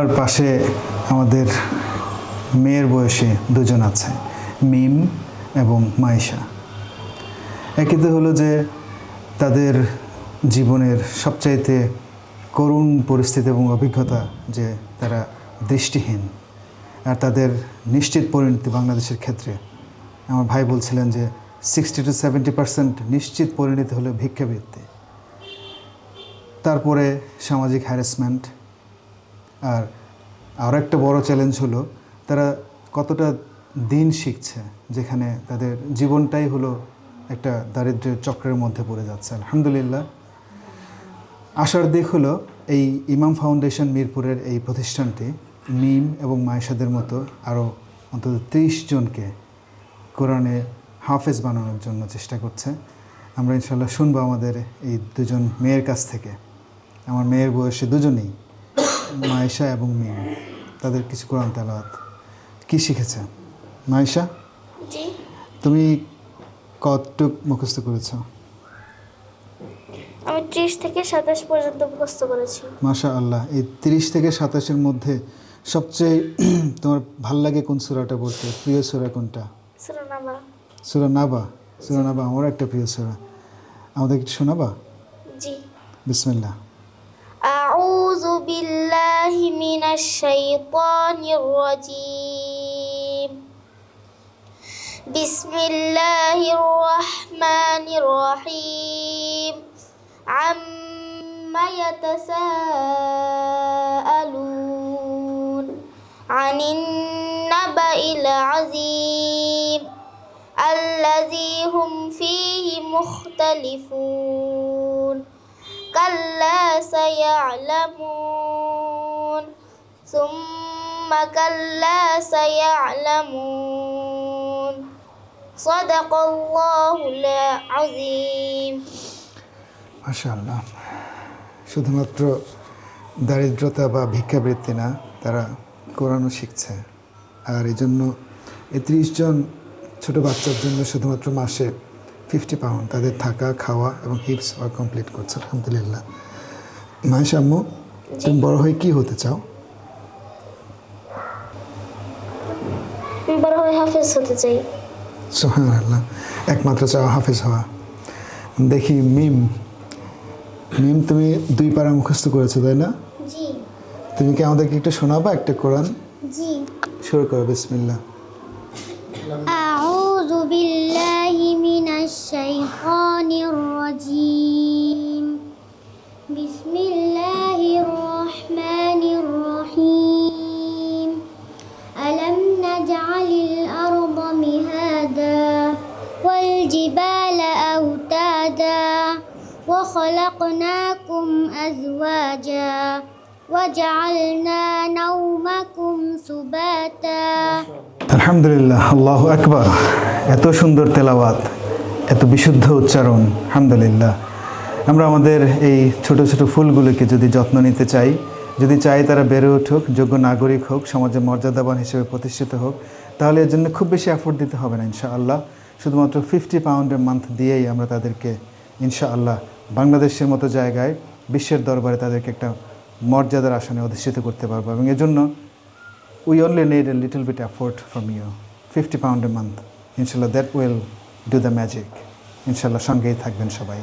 আমার পাশে আমাদের মেয়ের বয়সী দুজন আছে, মিম এবং মাইশা। একই তো হলো যে তাদের জীবনের সবচাইতে করুণ পরিস্থিতি এবং অভিজ্ঞতা যে তারা দৃষ্টিহীন, আর তাদের নিশ্চিত পরিণতি বাংলাদেশের ক্ষেত্রে আমার ভাই বলছিলেন যে 60 to 70% নিশ্চিত পরিণতি হলো ভিক্ষাবৃত্তি, তারপরে সামাজিক হ্যারাসমেন্ট। আর একটা বড় চ্যালেঞ্জ হলো তারা কতটা দিন শিখছে, যেখানে তাদের জীবনটাই হলো একটা দারিদ্র্যের চক্রের মধ্যে পড়ে যাচ্ছে। আলহামদুলিল্লাহ, আশার দিক হলো এই ইমাম ফাউন্ডেশন মিরপুরের এই প্রতিষ্ঠানটি মিম এবং মায়েশাদের মতো আরও অন্তত 30 জনকে কোরআনে হাফেজ বানানোর জন্য চেষ্টা করছে। আমরা ইনশাল্লাহ শুনবো আমাদের এই দুজন মেয়ের কাছ থেকে। আমার মেয়ের বয়সে দুজনেই, মায়েশা এবং মিম, তাদের কিছু কোরআন তেলাওয়াত কী শিখেছে। মায়েশা, জি, তুমি কতটুক মুখস্থ করেছ? আমি 30 থেকে 27 পর্যন্ত মুখস্থ করেছি। মাশা আল্লাহ। এই 30 থেকে 27-এর মধ্যে সবচেয়ে তোমার ভাল লাগে কোন সূরাটা পড়তে? প্রিয় সূরা কোনটা? সূরা নাবা। সূরা নাবা। সূরা নাবা আমার একটা প্রিয় সূরা, আমাদের একটু শোনাবা? জি। বিসমিল্লাহ। আউযু বিল্লাহি মিনাশ শাইতানির রাজীম। বিসমিল্লাহির রহমানির রহিম। আম্মা ইয়াতাসাআলুন আনিন নাবাইল আযীম আল্লাযী হুম ফীহি মুখতালিফুন কাল্লা সায়া'লামুন সুম্মা কাল্লা সায়া'লামুন সাদাকাল্লাহুল আযীম। মাশাআল্লাহ। শুধুমাত্র দারিদ্রতা বা ভিক্ষাবৃত্তি না, তারা কোরআনও শিখছে। আর এই জন্য এই 30 জন ছোটো বাচ্চার জন্য শুধুমাত্র মাসে 50 পাউন্ড তাদের থাকা, খাওয়া এবং হিপস কমপ্লিট করছে। আলহামদুলিল্লাহ। মায়েশা আম্মু, তুমি বড় হয়ে কী হতে চাও? বড় হয়ে হাফেজ হতে চাই। সুবহানাল্লাহ, একমাত্র চাও হাফেজ হওয়া। দেখি মিম, তুমি 2 পারা মুখস্থ করেছো তাই না? জি। তুমি কি আমাদেরকে একটু শোনাবা একটা কোরআন? জি। শুরু করো, বিসমিল্লাহ। আউযু বিল্লাহি মিনাশ শাইতানির রাজীম। বিসমিল্লাহির রহমানির রহিম। আলাম নাজআলিল আরদা মিহাদা ওয়াল জিবালা আওতাদা ওয়া খালাকনাকুম আজওয়াজা وجعلنا نومكم سباتا। আলহামদুলিল্লাহ, আল্লাহু আকবার। এত সুন্দর তেলাওয়াত, এত বিশুদ্ধ উচ্চারণ, আলহামদুলিল্লাহ। আমরা আমাদের এই ছোট ছোট ফুলগুলোকে যদি যত্ন নিতে চাই, যদি চাই তারা বেড়ে উঠুক, যোগ্য নাগরিক হোক, সমাজে মর্যাদাবান হিসেবে প্রতিষ্ঠিত হোক, তাহলে এর জন্য খুব বেশি এফোর্ট দিতে হবে না ইনশাআল্লাহ। শুধুমাত্র 50 পাউন্ডের মান্থ দিয়েই আমরা তাদেরকে ইনশাআল্লাহ বাংলাদেশের মতো জায়গায় বিশ্বের দরবারে তাদেরকে একটা মর্যাদার আসনে অধিষ্ঠিত করতে পারবো। এবং এর জন্য we only need a little bit effort from you. 50 pound a month, ইনশাল্লাহ that will do the magic. ইনশাল্লাহ সঙ্গেই থাকবেন সবাই।